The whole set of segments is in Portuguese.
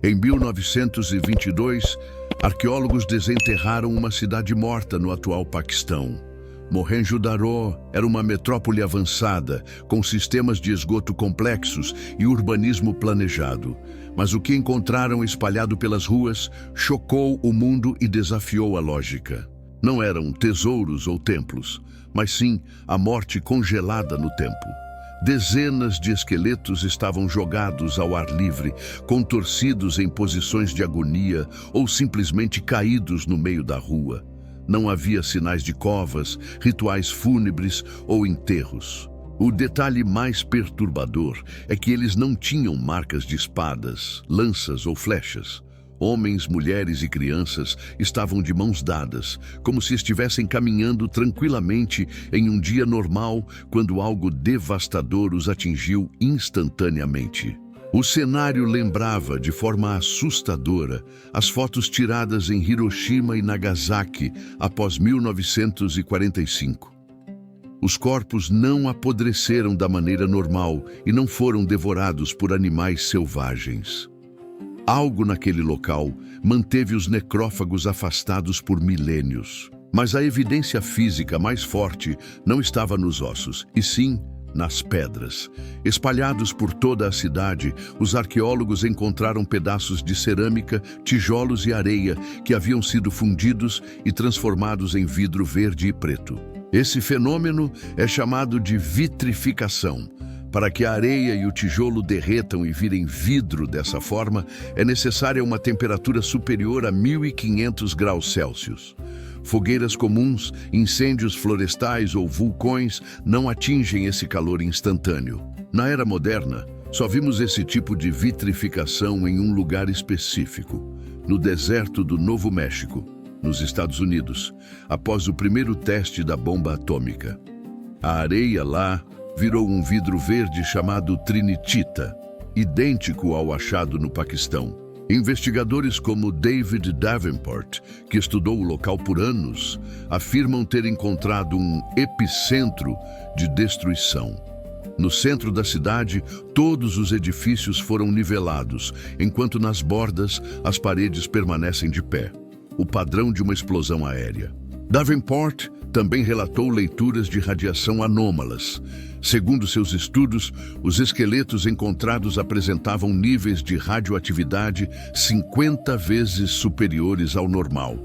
Em 1922, arqueólogos desenterraram uma cidade morta no atual Paquistão. Mohenjo-Daro era uma metrópole avançada, com sistemas de esgoto complexos e urbanismo planejado. Mas o que encontraram espalhado pelas ruas chocou o mundo e desafiou a lógica. Não eram tesouros ou templos, mas sim a morte congelada no tempo. Dezenas de esqueletos estavam jogados ao ar livre, contorcidos em posições de agonia ou simplesmente caídos no meio da rua. Não havia sinais de covas, rituais fúnebres ou enterros. O detalhe mais perturbador é que eles não tinham marcas de espadas, lanças ou flechas. Homens, mulheres e crianças estavam de mãos dadas, como se estivessem caminhando tranquilamente em um dia normal, quando algo devastador os atingiu instantaneamente. O cenário lembrava, de forma assustadora, as fotos tiradas em Hiroshima e Nagasaki após 1945. Os corpos não apodreceram da maneira normal e não foram devorados por animais selvagens. Algo naquele local manteve os necrófagos afastados por milênios. Mas a evidência física mais forte não estava nos ossos, e sim nas pedras. Espalhados por toda a cidade, os arqueólogos encontraram pedaços de cerâmica, tijolos e areia que haviam sido fundidos e transformados em vidro verde e preto. Esse fenômeno é chamado de vitrificação. Para que a areia e o tijolo derretam e virem vidro dessa forma, é necessária uma temperatura superior a 1500 graus Celsius. Fogueiras comuns, incêndios florestais ou vulcões não atingem esse calor instantâneo. Na era moderna, só vimos esse tipo de vitrificação em um lugar específico, no deserto do Novo México, nos Estados Unidos, após o primeiro teste da bomba atômica. A areia lá virou um vidro verde chamado trinitita, idêntico ao achado no Paquistão. Investigadores como David Davenport, que estudou o local por anos, afirmam ter encontrado um epicentro de destruição. No centro da cidade, todos os edifícios foram nivelados, enquanto nas bordas as paredes permanecem de pé. O padrão de uma explosão aérea. Davenport também relatou leituras de radiação anômalas. Segundo seus estudos, os esqueletos encontrados apresentavam níveis de radioatividade 50 vezes superiores ao normal,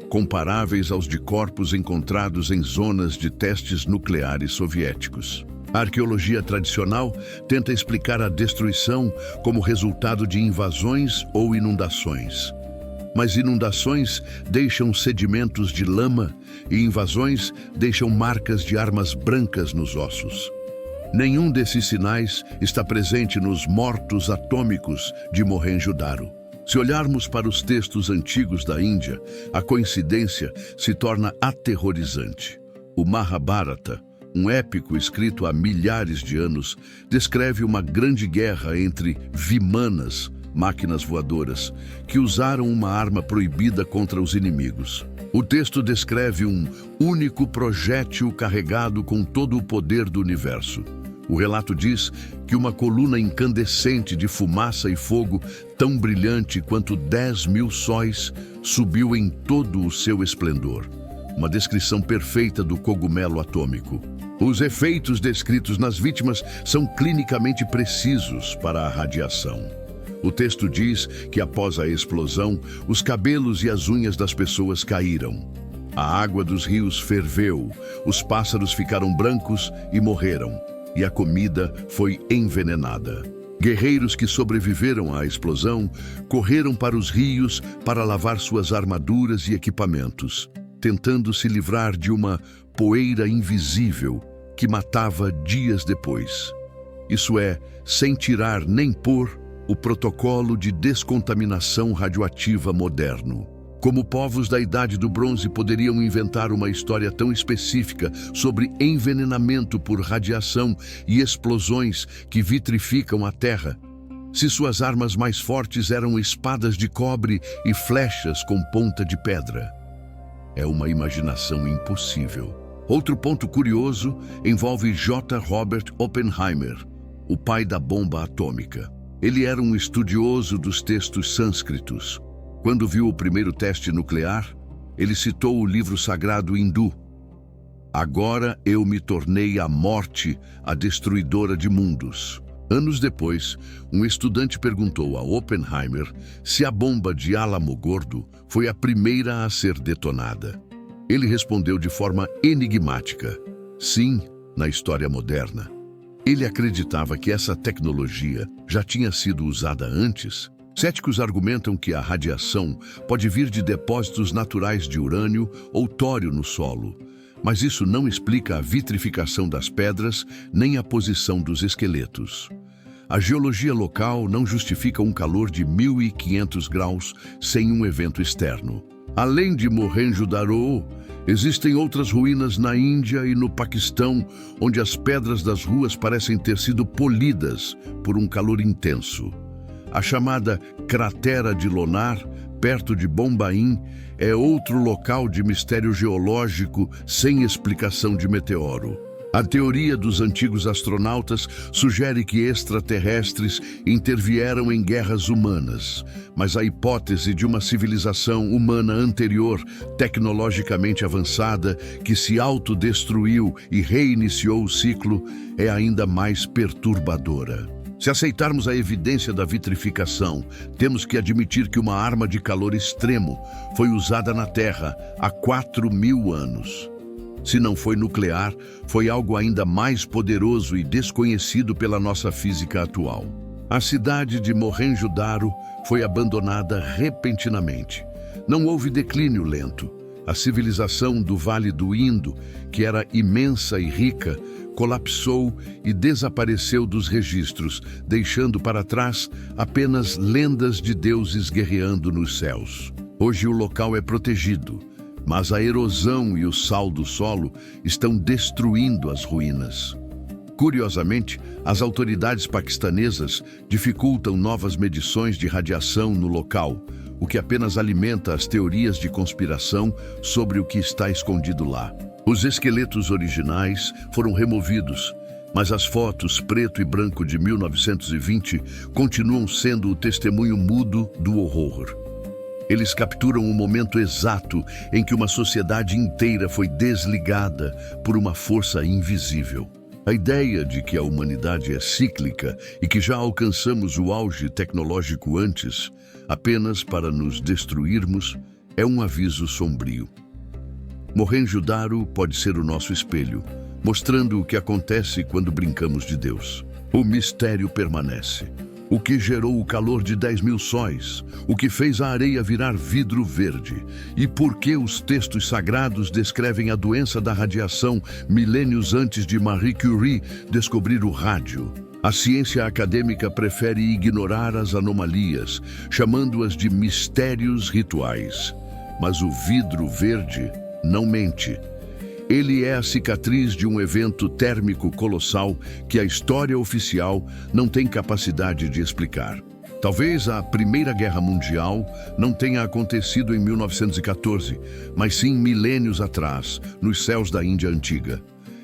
comparáveis aos de corpos encontrados em zonas de testes nucleares soviéticos. A arqueologia tradicional tenta explicar a destruição como resultado de invasões ou inundações. Mas inundações deixam sedimentos de lama e invasões deixam marcas de armas brancas nos ossos. Nenhum desses sinais está presente nos mortos atômicos de Mohenjo-Daro. Se olharmos para os textos antigos da Índia, a coincidência se torna aterrorizante. O Mahabharata, um épico escrito há milhares de anos, descreve uma grande guerra entre Vimanas, máquinas voadoras, que usaram uma arma proibida contra os inimigos. O texto descreve um único projétil carregado com todo o poder do universo. O relato diz que uma coluna incandescente de fumaça e fogo, tão brilhante quanto 10.000 sóis, subiu em todo o seu esplendor. Uma descrição perfeita do cogumelo atômico. Os efeitos descritos nas vítimas são clinicamente precisos para a radiação. O texto diz que após a explosão, os cabelos e as unhas das pessoas caíram. A água dos rios ferveu, os pássaros ficaram brancos e morreram, e a comida foi envenenada. Guerreiros que sobreviveram à explosão correram para os rios para lavar suas armaduras e equipamentos, tentando se livrar de uma poeira invisível que matava dias depois. Isso é, sem tirar nem pôr o protocolo de descontaminação radioativa moderno. Como povos da Idade do Bronze poderiam inventar uma história tão específica sobre envenenamento por radiação e explosões que vitrificam a Terra, se suas armas mais fortes eram espadas de cobre e flechas com ponta de pedra? É uma imaginação impossível. Outro ponto curioso envolve J. Robert Oppenheimer, o pai da bomba atômica. Ele era um estudioso dos textos sânscritos. Quando viu o primeiro teste nuclear, ele citou o livro sagrado hindu. Agora eu me tornei a morte, a destruidora de mundos. Anos depois, um estudante perguntou a Oppenheimer se a bomba de Alamogordo foi a primeira a ser detonada. Ele respondeu de forma enigmática: sim, na história moderna. Ele acreditava que essa tecnologia já tinha sido usada antes. Céticos argumentam que a radiação pode vir de depósitos naturais de urânio ou tório no solo, mas isso não explica a vitrificação das pedras nem a posição dos esqueletos. A geologia local não justifica um calor de 1.500 graus sem um evento externo. Além de Mohenjo-Daro, existem outras ruínas na Índia e no Paquistão, onde as pedras das ruas parecem ter sido polidas por um calor intenso. A chamada Cratera de Lonar, perto de Bombaim, é outro local de mistério geológico sem explicação de meteoro. A teoria dos antigos astronautas sugere que extraterrestres intervieram em guerras humanas, mas a hipótese de uma civilização humana anterior, tecnologicamente avançada, que se autodestruiu e reiniciou o ciclo, é ainda mais perturbadora. Se aceitarmos a evidência da vitrificação, temos que admitir que uma arma de calor extremo foi usada na Terra há 4.000 anos. Se não foi nuclear, foi algo ainda mais poderoso e desconhecido pela nossa física atual. A cidade de Mohenjo-Daro foi abandonada repentinamente. Não houve declínio lento. A civilização do Vale do Indo, que era imensa e rica, colapsou e desapareceu dos registros, deixando para trás apenas lendas de deuses guerreando nos céus. Hoje o local é protegido, mas a erosão e o sal do solo estão destruindo as ruínas. Curiosamente, as autoridades paquistanesas dificultam novas medições de radiação no local, o que apenas alimenta as teorias de conspiração sobre o que está escondido lá. Os esqueletos originais foram removidos, mas as fotos preto e branco de 1920 continuam sendo o testemunho mudo do horror. Eles capturam o momento exato em que uma sociedade inteira foi desligada por uma força invisível. A ideia de que a humanidade é cíclica e que já alcançamos o auge tecnológico antes, apenas para nos destruirmos, é um aviso sombrio. Mohenjo-Daro pode ser o nosso espelho, mostrando o que acontece quando brincamos de Deus. O mistério permanece. O que gerou o calor de 10.000 sóis? O que fez a areia virar vidro verde? E por que os textos sagrados descrevem a doença da radiação milênios antes de Marie Curie descobrir o rádio? A ciência acadêmica prefere ignorar as anomalias, chamando-as de mistérios rituais. Mas o vidro verde não mente. Ele é a cicatriz de um evento térmico colossal que a história oficial não tem capacidade de explicar. Talvez a Primeira Guerra Mundial não tenha acontecido em 1914, mas sim milênios atrás, nos céus da Índia antiga.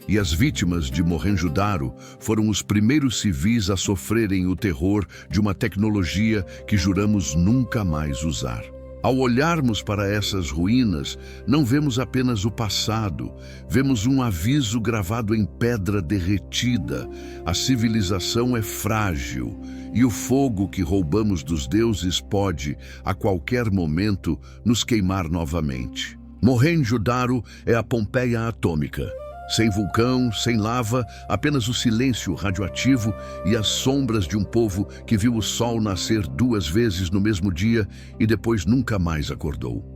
E as vítimas de Mohenjo-Daro foram os primeiros civis a sofrerem o terror de uma tecnologia que juramos nunca mais usar. Ao olharmos para essas ruínas, não vemos apenas o passado, vemos um aviso gravado em pedra derretida. A civilização é frágil e o fogo que roubamos dos deuses pode, a qualquer momento, nos queimar novamente. Mohenjo-Daro é a Pompeia atômica. Sem vulcão, sem lava, apenas o silêncio radioativo e as sombras de um povo que viu o sol nascer 2 vezes no mesmo dia e depois nunca mais acordou.